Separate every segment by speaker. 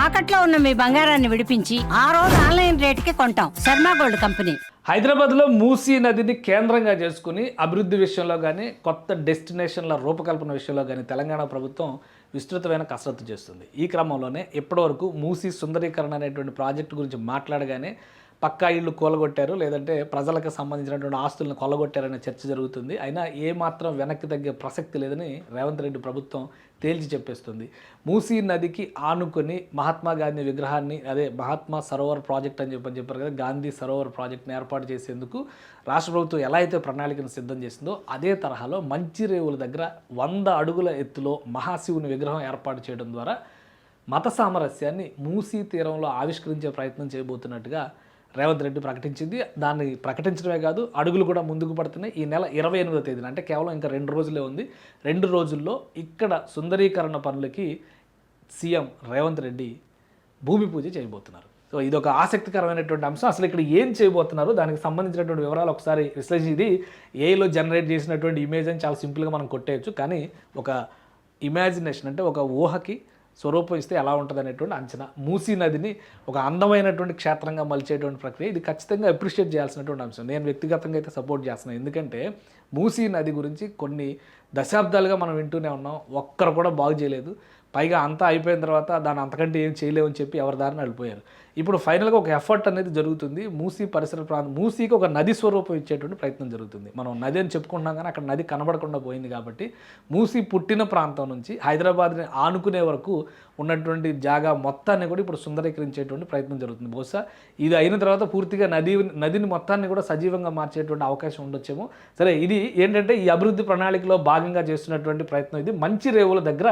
Speaker 1: తాకట్లో ఉన్న మీ బంగారాన్ని విడిపించి ఆ రోజు ఆన్లైన్ రేటుకి కొంటాం. Sharma gold company.
Speaker 2: హైదరాబాద్లో మూసీ నదిని కేంద్రంగా చేసుకుని అభివృద్ధి విషయంలో కానీ కొత్త డెస్టినేషన్ల రూపకల్పన విషయంలో కానీ తెలంగాణ ప్రభుత్వం విస్తృతమైన కసరత్తు చేస్తుంది. ఈ క్రమంలోనే ఇప్పటివరకు మూసీ సుందరీకరణ అనేటువంటి ప్రాజెక్టు గురించి మాట్లాడగానే పక్కా ఇళ్ళు కూలగొట్టారు, లేదంటే ప్రజలకు సంబంధించినటువంటి ఆస్తులను కొల్లగొట్టారనే చర్చ జరుగుతుంది. అయినా ఏమాత్రం వెనక్కి తగ్గే ప్రసక్తి లేదని రేవంత్ రెడ్డి ప్రభుత్వం తేల్చి చెప్పేస్తుంది. మూసీ నదికి ఆనుకొని మహాత్మా గాంధీ విగ్రహాన్ని, అదే మహాత్మా సరోవర్ ప్రాజెక్ట్ అని చెప్పారు కదా, గాంధీ సరోవర్ ప్రాజెక్ట్ని ఏర్పాటు చేసేందుకు రాష్ట్ర ప్రభుత్వం ఎలా అయితే ప్రణాళికను సిద్ధం చేసిందో అదే తరహాలో మంచిరేవుల దగ్గర 100 అడుగుల ఎత్తులో మహాశివుని విగ్రహం ఏర్పాటు చేయడం ద్వారా మత సామరస్యాన్ని మూసీ తీరంలో ఆవిష్కరించే ప్రయత్నం చేయబోతున్నట్టుగా రేవంత్ రెడ్డి ప్రకటించింది. దాన్ని ప్రకటించడమే కాదు, అడుగులు కూడా ముందుకు పడుతున్నాయి. ఈ నెల 28వ తేదీన, అంటే కేవలం ఇంకా 2 రోజులే ఉంది. 2 రోజుల్లో ఇక్కడ సుందరీకరణ పనులకి సీఎం రేవంత్ రెడ్డి భూమి పూజ చేయబోతున్నారు. సో ఇది ఒక ఆసక్తికరమైనటువంటి అంశం. అసలు ఇక్కడ ఏం చేయబోతున్నారు, దానికి సంబంధించినటువంటి వివరాలు ఒకసారి విశ్లేషించి, ఇది ఏఐలో జనరేట్ చేసినటువంటి ఇమేజ్ అని చాలా సింపుల్గా మనం కొట్టేయచ్చు. కానీ ఒక ఇమాజినేషన్, అంటే ఒక ఊహకి స్వరూపం ఇస్తే ఎలా ఉంటుంది అనేటువంటి అంచనా. మూసీ నదిని ఒక అందమైనటువంటి క్షేత్రంగా మలిచేటువంటి ప్రక్రియ, ఇది ఖచ్చితంగా అప్రిషియేట్ చేయాల్సినటువంటి అంశం. నేను వ్యక్తిగతంగా అయితే సపోర్ట్ చేస్తున్నాను. ఎందుకంటే మూసీ నది గురించి కొన్ని దశాబ్దాలుగా మనం వింటూనే ఉన్నాం, ఒక్కరు కూడా బాగు చేయలేదు. పైగా అంతా అయిపోయిన తర్వాత దాన్ని అంతకంటే ఏం చేయలేమని చెప్పి ఎవరి దారిని వెళ్ళిపోయారు. ఇప్పుడు ఫైనల్గా ఒక ఎఫర్ట్ అనేది జరుగుతుంది. మూసీ పరిసర ప్రాంతం, మూసీకి ఒక నది స్వరూపం ఇచ్చేటువంటి ప్రయత్నం జరుగుతుంది. మనం నది అని చెప్పుకుంటున్నాం కానీ అక్కడ నది కనబడకుండా పోయింది. కాబట్టి మూసీ పుట్టిన ప్రాంతం నుంచి హైదరాబాద్ని ఆనుకునే వరకు ఉన్నటువంటి జాగా మొత్తాన్ని కూడా ఇప్పుడు సుందరీకరించేటువంటి ప్రయత్నం జరుగుతుంది. బహుశా ఇది అయిన తర్వాత పూర్తిగా నదిని మొత్తాన్ని కూడా సజీవంగా మార్చేటువంటి అవకాశం ఉండొచ్చేమో. సరే, ఇది ఏంటంటే ఈ అభివృద్ధి ప్రణాళికలో భాగంగా చేస్తున్నటువంటి ప్రయత్నం. ఇది మంచిరేవుల దగ్గర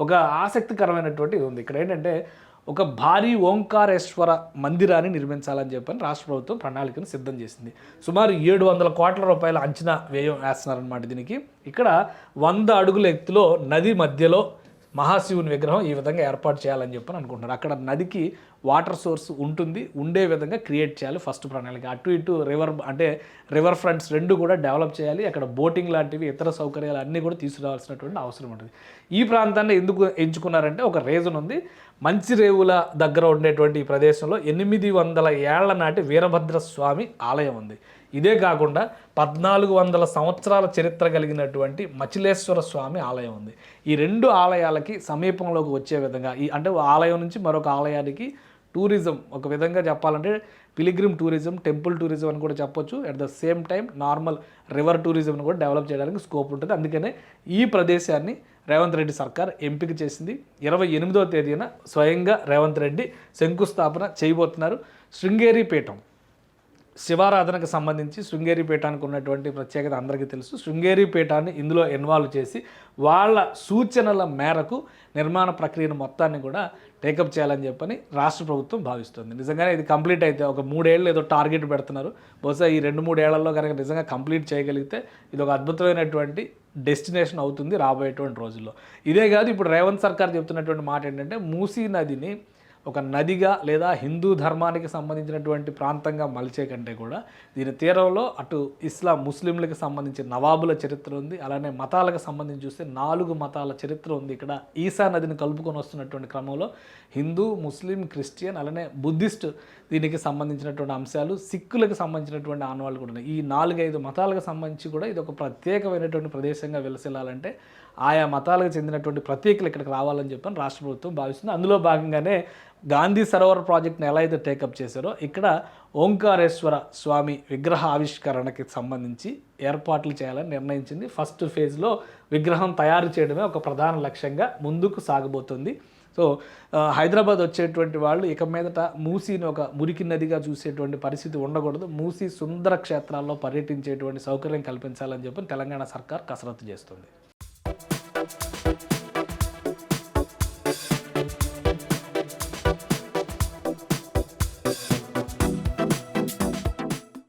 Speaker 2: ఒక ఆసక్తికరమైనటువంటి ఉంది. ఇక్కడ ఏంటంటే ఒక భారీ ఓంకారేశ్వర మందిరాన్ని నిర్మించాలని చెప్పని రాష్ట్ర ప్రభుత్వం ప్రణాళికను సిద్ధం చేసింది. సుమారు 700 కోట్ల రూపాయల అంచనా వ్యయం వేస్తున్నారనమాట దీనికి. ఇక్కడ 100 అడుగుల ఎత్తులో నది మధ్యలో మహాశివుని విగ్రహం ఈ విధంగా ఏర్పాటు చేయాలని చెప్పని అనుకుంటున్నారు. అక్కడ నదికి వాటర్ సోర్స్ ఉండే విధంగా క్రియేట్ చేయాలి ఫస్ట్ ప్రణాళిక. అటు ఇటు రివర్ ఫ్రంట్స్ 2 కూడా డెవలప్ చేయాలి. అక్కడ బోటింగ్ లాంటివి ఇతర సౌకర్యాలు అన్నీ కూడా తీసుకురావాల్సినటువంటి అవసరం ఉంటుంది. ఈ ప్రాంతాన్ని ఎందుకు ఎంచుకున్నారంటే ఒక రీజన్ ఉంది. మంచిరేవుల దగ్గర ఉండేటువంటి ఈ ప్రదేశంలో 800 ఏళ్ల నాటి వీరభద్ర స్వామి ఆలయం ఉంది. ఇదే కాకుండా 1400 సంవత్సరాల చరిత్ర కలిగినటువంటి మచిలేశ్వర స్వామి ఆలయం ఉంది. ఈ 2 ఆలయాలకి సమీపంలోకి వచ్చే విధంగా అంటే ఆలయం నుంచి మరొక ఆలయానికి టూరిజం, ఒక విధంగా చెప్పాలంటే పిలిగ్రిమ్ టూరిజం, టెంపుల్ టూరిజం అని కూడా చెప్పొచ్చు. At the same time normal river టూరిజంను కూడా డెవలప్ చేయడానికి స్కోప్ ఉంటుంది. అందుకనే ఈ ప్రదేశాన్ని రేవంత్ రెడ్డి సర్కార్ ఎంపిక చేసింది. 28వ తేదీన స్వయంగా రేవంత్ రెడ్డి శంకుస్థాపన చేయబోతున్నారు. శృంగేరి పీఠం, శివారాధనకు సంబంధించి శృంగేరి పీఠానికి ఉన్నటువంటి ప్రత్యేకత అందరికీ తెలుసు. శృంగేరి పీఠాన్ని ఇందులో ఇన్వాల్వ్ చేసి వాళ్ళ సూచనల మేరకు నిర్మాణ ప్రక్రియను మొత్తాన్ని కూడా టేకప్ చేయాలని చెప్పని రాష్ట్ర ప్రభుత్వం భావిస్తుంది. నిజంగానే ఇది కంప్లీట్ అయితే ఒక 3 ఏళ్ళు ఏదో టార్గెట్ పెడుతున్నారు. బహుశా ఈ 2-3 ఏళ్లలో కనుక నిజంగా కంప్లీట్ చేయగలిగితే ఇది ఒక అద్భుతమైనటువంటి డెస్టినేషన్ అవుతుంది రాబోయేటువంటి రోజుల్లో. ఇదే కాదు, ఇప్పుడు రేవంత్ సర్కార్ చెప్తున్నటువంటి మాట ఏంటంటే మూసీ నదిని ఒక నదిగా లేదా హిందూ ధర్మానికి సంబంధించినటువంటి ప్రాంతంగా మలిచే కంటే కూడా దీని తీరంలో అటు ఇస్లాం, ముస్లింలకు సంబంధించి నవాబుల చరిత్ర ఉంది. అలానే మతాలకు సంబంధించి చూస్తే 4 మతాల చరిత్ర ఉంది. ఇక్కడ ఈసా నదిని కలుపుకొని వస్తున్నటువంటి క్రమంలో హిందూ, ముస్లిం, క్రిస్టియన్, అలానే బుద్ధిస్ట్ దీనికి సంబంధించినటువంటి అంశాలు, సిక్కులకు సంబంధించినటువంటి ఆనవాళ్ళు కూడా ఉన్నాయి. ఈ 4-5 మతాలకు సంబంధించి కూడా ఇది ఒక ప్రత్యేకమైనటువంటి ప్రదేశంగా వెలసిల్లాలంటే ఆయా మతాలకు చెందినటువంటి ప్రత్యేకలు ఇక్కడికి రావాలని చెప్పని రాష్ట్ర ప్రభుత్వం భావిస్తుంది. అందులో భాగంగానే గాంధీ సరోవర్ ప్రాజెక్ట్ని ఎలా అయితే టేకప్ చేశారో ఇక్కడ ఓంకారేశ్వర స్వామి విగ్రహ ఆవిష్కరణకి సంబంధించి ఏర్పాట్లు చేయాలని నిర్ణయించింది. ఫస్ట్ ఫేజ్లో విగ్రహం తయారు చేయడమే ఒక ప్రధాన లక్ష్యంగా ముందుకు సాగబోతుంది. సో హైదరాబాద్ వచ్చేటువంటి వాళ్ళు ఇక మీదట మూసీని ఒక మురికి నదిగా చూసేటువంటి పరిస్థితి ఉండకూడదు. మూసీ సుందర క్షేత్రాల్లో పర్యటించేటువంటి సౌకర్యం కల్పించాలని చెప్పి తెలంగాణ సర్కార్ కసరత్తు చేస్తుంది.